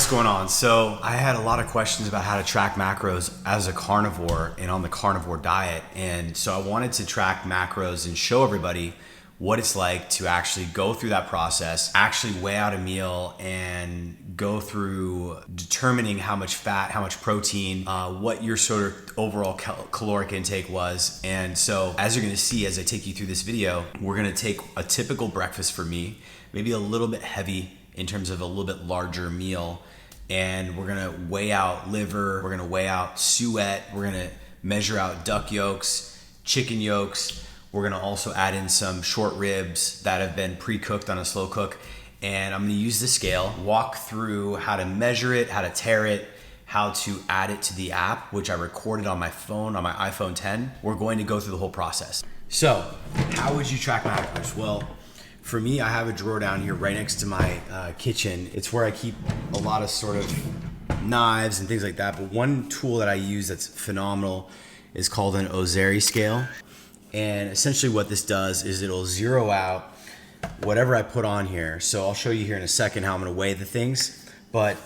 going on? So I had a lot of questions about how to track macros as a carnivore and on the carnivore diet. And so I wanted to track macros and show everybody what it's like to actually go through that process, actually weigh out a meal and go through determining how much fat, how much protein, what your sort of overall caloric intake was. And so as you're gonna see as I take you through this video, we're gonna take a typical breakfast for me, maybe a little bit heavy in terms of a little bit larger meal. And we're gonna weigh out liver, we're gonna weigh out suet, we're gonna measure out duck yolks, chicken yolks. We're gonna also add in some short ribs that have been pre-cooked on a slow cook. And I'm gonna use the scale, walk through how to measure it, how to tare it, how to add it to the app, which I recorded on my phone, on my iPhone 10. We're going to go through the whole process. So, how would you track macros? Well, for me, I have a drawer down here right next to my kitchen. It's where I keep a lot of sort of knives and things like that. But one tool that I use that's phenomenal is called an Ozeri scale. And essentially what this does is it'll zero out whatever I put on here. So I'll show you here in a second how I'm gonna weigh the things. But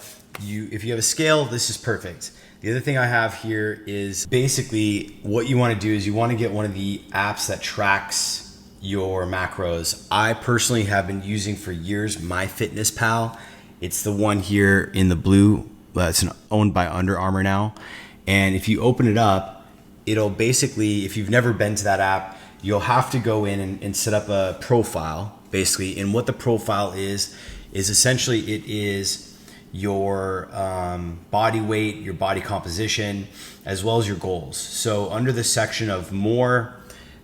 if you have a scale, this is perfect. The other thing I have here is basically what you wanna do is you wanna get one of the apps that tracks your macros. I personally have been using for years MyFitnessPal. It's the one here in the blue. It's owned by Under Armour now. And if you open it up, it'll basically, if you've never been to that app, you'll have to go in and set up a profile, basically. And what the profile is essentially it is your body weight, your body composition, as well as your goals. So under the section of more,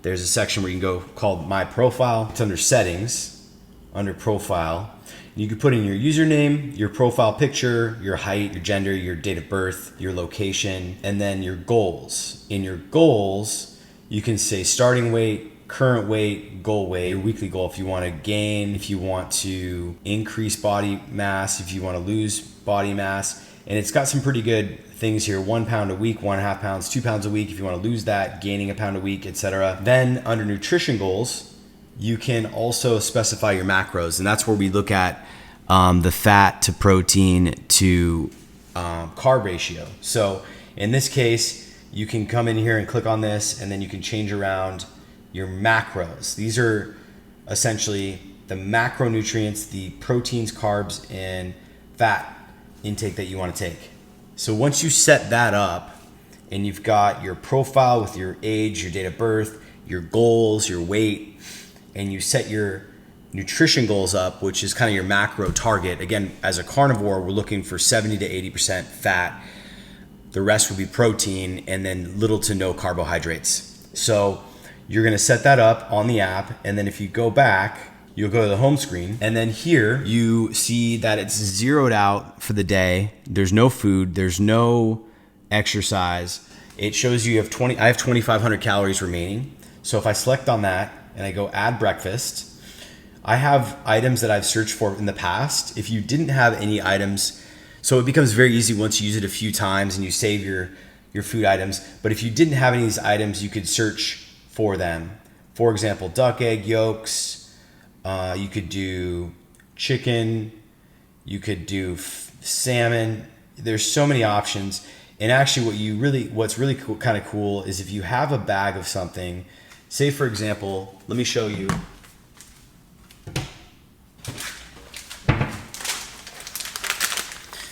there's a section where you can go called My Profile. It's under Settings, under Profile. You can put in your username, your profile picture, your height, your gender, your date of birth, your location, and then your goals. In your goals, you can say starting weight, current weight, goal weight, your weekly goal if you want to gain, if you want to increase body mass, if you want to lose body mass. And it's got some pretty good things here. 1 pound a week, 1.5 pounds, 2 pounds a week if you want to lose that, gaining a pound a week, etc. Then under nutrition goals, you can also specify your macros, and that's where we look at the fat to protein to carb ratio. So in this case, you can come in here and click on this, and then you can change around your macros. These are essentially the macronutrients, the proteins, carbs, and fat intake that you want to take. So once you set that up, and you've got your profile with your age, your date of birth, your goals, your weight, and you set your nutrition goals up, which is kind of your macro target. Again, as a carnivore, we're looking for 70 to 80% fat. The rest would be protein and then little to no carbohydrates. So you're gonna set that up on the app, and then if you go back, you'll go to the home screen, and then here you see that it's zeroed out for the day. There's no food, there's no exercise. It shows you have I have 2,500 calories remaining. So if I select on that and I go add breakfast, I have items that I've searched for in the past. If you didn't have any items, so it becomes very easy once you use it a few times and you save your food items. But if you didn't have any of these items, you could search for them. For example, duck egg yolks, you could do chicken, you could do salmon. There's so many options. And actually what's really cool, kind of cool is if you have a bag of something, say for example, let me show you.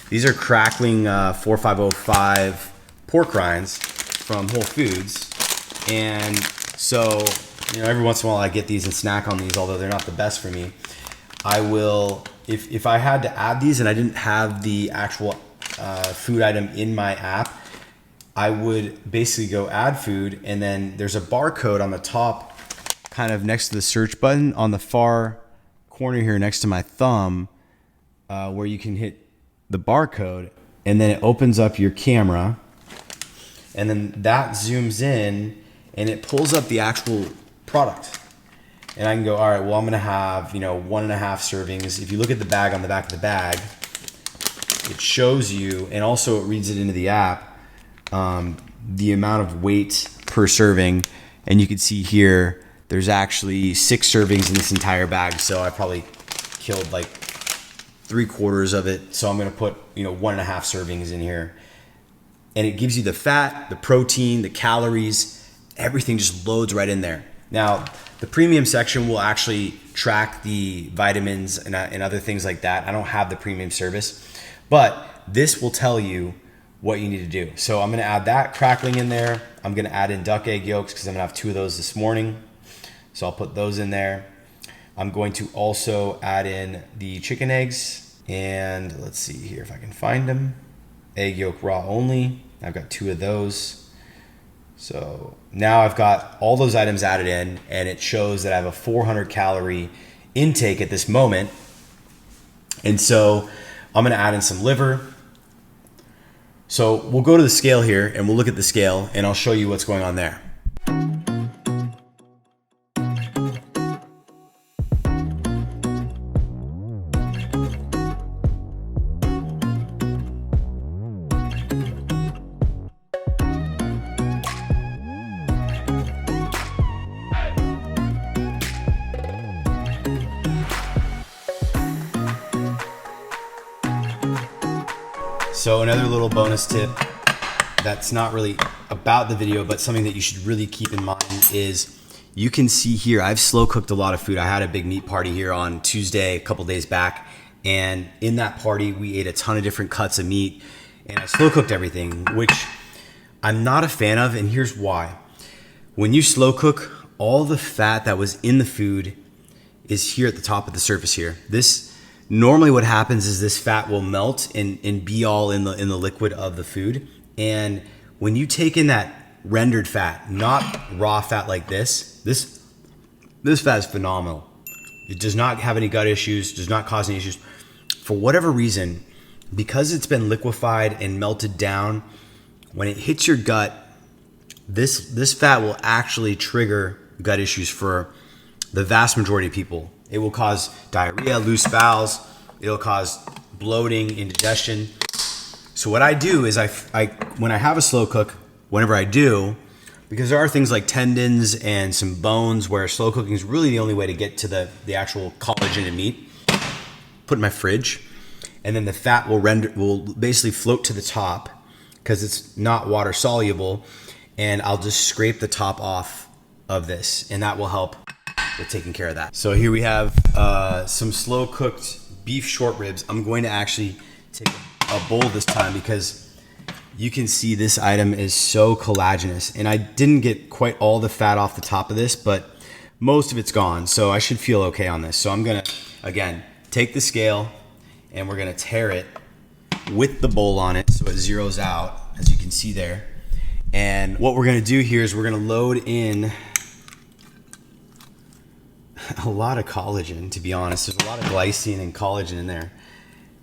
These are crackling 4505 pork rinds from Whole Foods. And so, every once in a while I get these and snack on these, although they're not the best for me. I will, if I had to add these and I didn't have the actual food item in my app, I would basically go add food, and then there's a barcode on the top, kind of next to the search button on the far corner here next to my thumb, where you can hit the barcode, and then it opens up your camera, and then that zooms in and it pulls up the actual product. And I can go, all right, well, I'm gonna have 1.5 servings. If you look at the bag on the back of the bag, it shows you, and also it reads it into the app, the amount of weight per serving. And you can see here, there's actually 6 servings in this entire bag. So I probably killed like 3/4 of it. So I'm going to put, 1.5 servings in here. And it gives you the fat, the protein, the calories, everything just loads right in there. Now, the premium section will actually track the vitamins and other things like that. I don't have the premium service, but this will tell you what you need to do. So I'm going to add that crackling in there. I'm going to add in duck egg yolks because I'm going to have 2 of those this morning. So I'll put those in there. I'm going to also add in the chicken eggs, and let's see here if I can find them. Egg yolk raw only. I've got 2 of those. So now I've got all those items added in, and it shows that I have a 400 calorie intake at this moment. And so I'm going to add in some liver. So we'll go to the scale here and we'll look at the scale, and I'll show you what's going on there. So another little bonus tip that's not really about the video, but something that you should really keep in mind is you can see here, I've slow cooked a lot of food. I had a big meat party here on Tuesday, a couple days back. And in that party, we ate a ton of different cuts of meat, and I slow cooked everything, which I'm not a fan of. And here's why. When you slow cook, all the fat that was in the food is here at the top of the surface here. Normally what happens is this fat will melt and be all in the liquid of the food. And when you take in that rendered fat, not raw fat like this fat is phenomenal. It does not have any gut issues, does not cause any issues. For whatever reason, because it's been liquefied and melted down, when it hits your gut, this fat will actually trigger gut issues for the vast majority of people. It will cause diarrhea, loose bowels. It'll cause bloating, indigestion. So what I do is when I have a slow cook, whenever I do, because there are things like tendons and some bones where slow cooking is really the only way to get to the actual collagen in meat, put in my fridge, and then the fat will basically float to the top because it's not water soluble, and I'll just scrape the top off of this, and that will help with taking care of that. So here we have some slow cooked beef short ribs. I'm going to actually take a bowl this time because you can see this item is so collagenous, and I didn't get quite all the fat off the top of this, but most of it's gone. So I should feel okay on this. So I'm gonna, again, take the scale and we're gonna tear it with the bowl on it so it zeroes out, as you can see there. And what we're gonna do here is we're gonna load in a lot of collagen, to be honest. There's a lot of glycine and collagen in there,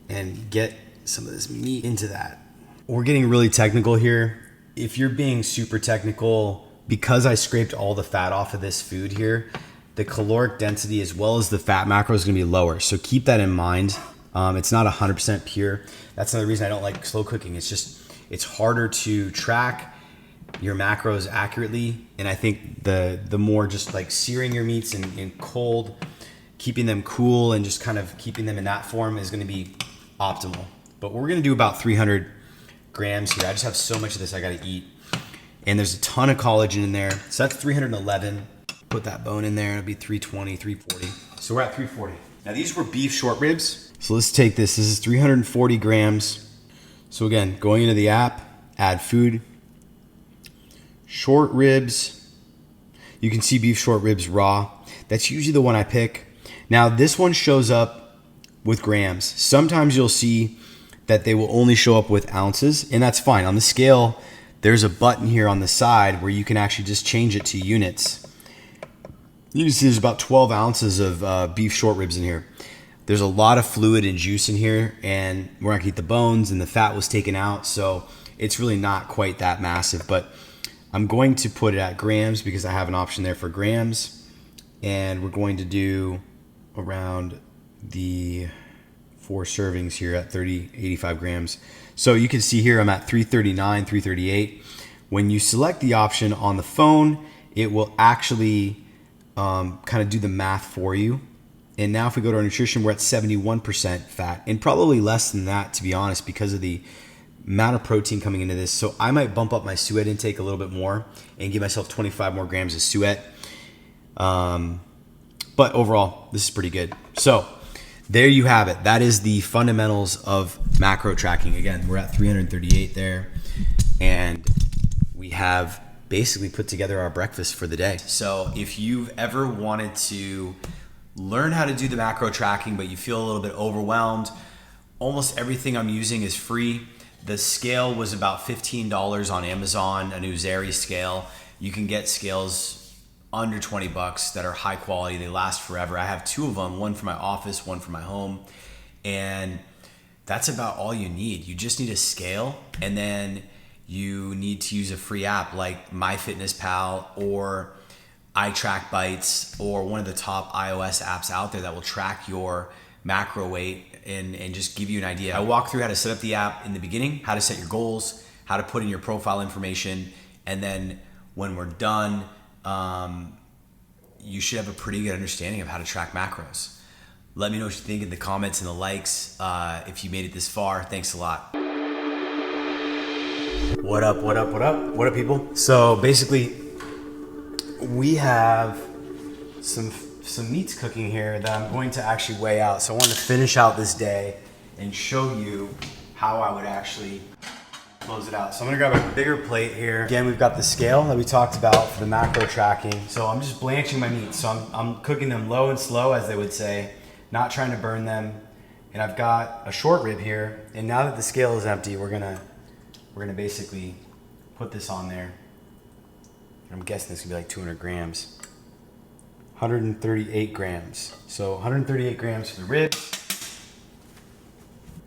and get some of this meat into that. We're getting really technical here. If you're being super technical, because I scraped all the fat off of this food here, the caloric density as well as the fat macro is gonna be lower. So keep that in mind. It's not 100% pure. That's another reason I don't like slow cooking. It's harder to track your macros accurately, and I think the more just like searing your meats in cold, keeping them cool and just kind of keeping them in that form is going to be optimal. But we're going to do about 300 grams here. I just have so much of this I got to eat, and there's a ton of collagen in there. So that's 311. Put that bone in there, it'll be 320, 340. So we're at 340. Now these were beef short ribs. So let's take this. This is 340 grams. So again, going into the app, add food. Short ribs, you can see beef short ribs raw. That's usually the one I pick. Now this one shows up with grams. Sometimes you'll see that they will only show up with ounces, and that's fine. On the scale, there's a button here on the side where you can actually just change it to units. You can see there's about 12 ounces of beef short ribs in here. There's a lot of fluid and juice in here, and we're not gonna eat the bones, and the fat was taken out, so it's really not quite that massive. But I'm going to put it at grams because I have an option there for grams, and we're going to do around the 4 servings here at 85 grams. So you can see here I'm at 339, 338. When you select the option on the phone, it will actually kind of do the math for you, And now if we go to our nutrition, we're at 71% fat, and probably less than that, to be honest, because of the amount of protein coming into this. So I might bump up my suet intake a little bit more and give myself 25 more grams of suet. But overall, this is pretty good. So there you have it. That is the fundamentals of macro tracking. Again, we're at 338 there, and we have basically put together our breakfast for the day. So if you've ever wanted to learn how to do the macro tracking, but you feel a little bit overwhelmed, almost everything I'm using is free. The scale was about $15 on Amazon, a new Zeri scale. You can get scales under 20 bucks that are high quality. They last forever. I have two of them, one for my office, one for my home. And that's about all you need. You just need a scale, and then you need to use a free app like MyFitnessPal or iTrackBites or one of the top iOS apps out there that will track your macro weight and just give you an idea. I walk through how to set up the app in the beginning, how to set your goals, how to put in your profile information, and then when we're done, you should have a pretty good understanding of how to track macros. Let me know what you think in the comments and the likes. If you made it this far, thanks a lot. What up, what up, what up? What up, people? So basically, we have some meats cooking here that I'm going to actually weigh out. So I want to finish out this day and show you how I would actually close it out. So I'm gonna grab a bigger plate here. Again, we've got the scale that we talked about for the macro tracking. So I'm just blanching my meats. So I'm cooking them low and slow, as they would say, not trying to burn them. And I've got a short rib here. And now that the scale is empty, we're gonna basically put this on there. I'm guessing this could be like 200 grams. 138 grams. So 138 grams for the ribs.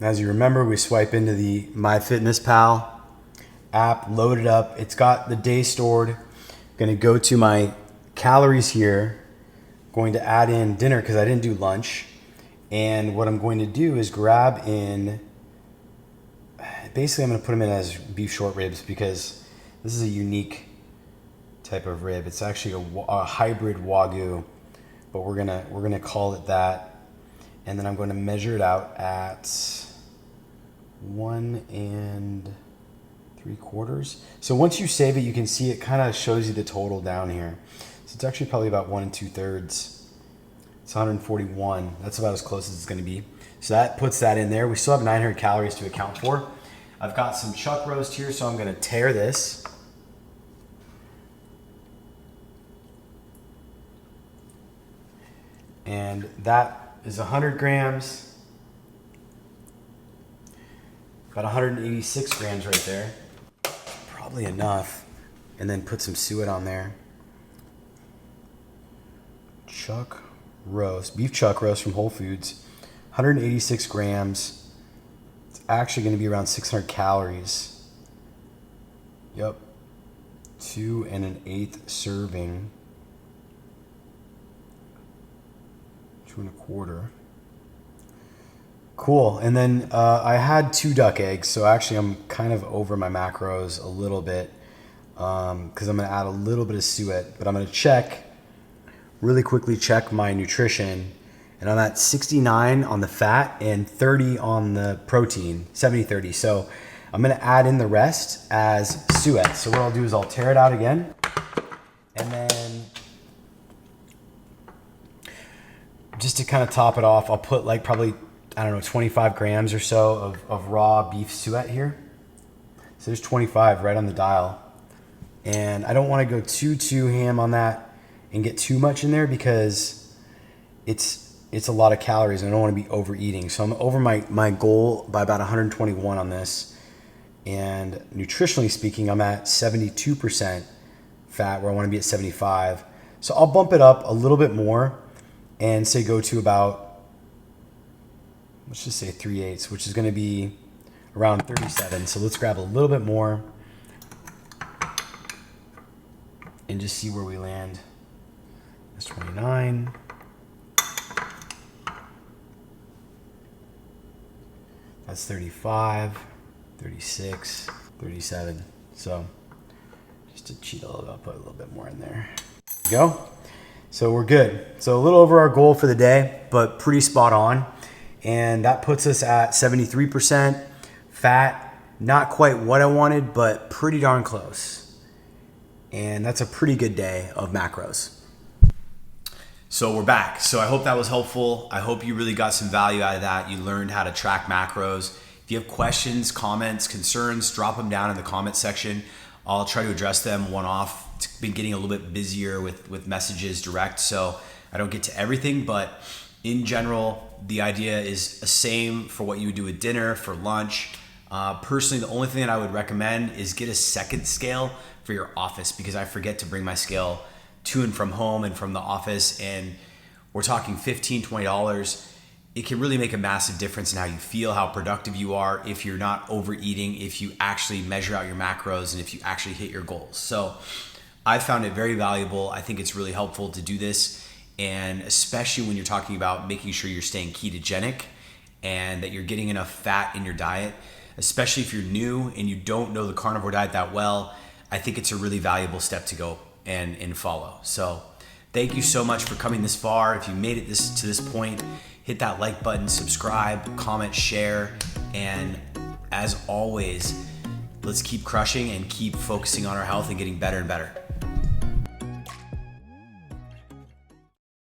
As you remember, we swipe into the MyFitnessPal app, load it up. It's got the day stored. I'm gonna go to my calories here. Going to add in dinner because I didn't do lunch. And what I'm going to do is grab in, basically I'm gonna put them in as beef short ribs because this is a unique type of rib. It's actually a hybrid Wagyu, but we're gonna call it that. And then I'm going to measure it out at 1 3/4. So once you save it, you can see it kind of shows you the total down here. So it's actually probably about 1 2/3. It's 141. That's about as close as it's going to be. So that puts that in there. We still have 900 calories to account for. I've got some chuck roast here, so I'm going to tear this. And that is 100 grams, about 186 grams right there. Probably enough. And then put some suet on there. Chuck roast, beef chuck roast from Whole Foods, 186 grams. It's actually going to be around 600 calories. Yep. 2 1/8 serving. 2 1/4. Cool. And then I had 2 duck eggs, so actually I'm kind of over my macros a little bit because I'm going to add a little bit of suet, but I'm going to really quickly check my nutrition, and I'm at 69 on the fat and 30 on the protein, 70-30. So I'm going to add in the rest as suet. So what I'll do is I'll tear it out again, and then just to kind of top it off, I'll put like probably, 25 grams or so of raw beef suet here. So there's 25 right on the dial. And I don't want to go too ham on that and get too much in there because it's a lot of calories and I don't want to be overeating. So I'm over my goal by about 121 on this. And nutritionally speaking, I'm at 72% fat where I want to be at 75. So I'll bump it up a little bit more and say go to about, let's just say 3/8, which is going to be around 37. So let's grab a little bit more and just see where we land. That's 29. That's 35, 36, 37. So just to cheat a little bit, I'll put a little bit more in there. There we go. So we're good. So a little over our goal for the day, but pretty spot on. And that puts us at 73% fat. Not quite what I wanted, but pretty darn close. And that's a pretty good day of macros. So we're back. So I hope that was helpful. I hope you really got some value out of that. You learned how to track macros. If you have questions, comments, concerns, drop them down in the comment section. I'll try to address them one off. It's been getting a little bit busier with messages direct, so I don't get to everything, but in general, the idea is the same for what you would do with dinner, for lunch. Personally, the only thing that I would recommend is get a second scale for your office, because I forget to bring my scale to and from home and from the office, and we're talking $15, $20. It can really make a massive difference in how you feel, how productive you are, if you're not overeating, if you actually measure out your macros, and if you actually hit your goals. So I found it very valuable. I think it's really helpful to do this, and especially when you're talking about making sure you're staying ketogenic and that you're getting enough fat in your diet, especially if you're new and you don't know the carnivore diet that well. I think it's a really valuable step to go and follow. So thank you so much for coming this far. If you made it to this point, hit that like button, subscribe, comment, share, and as always, let's keep crushing and keep focusing on our health and getting better and better.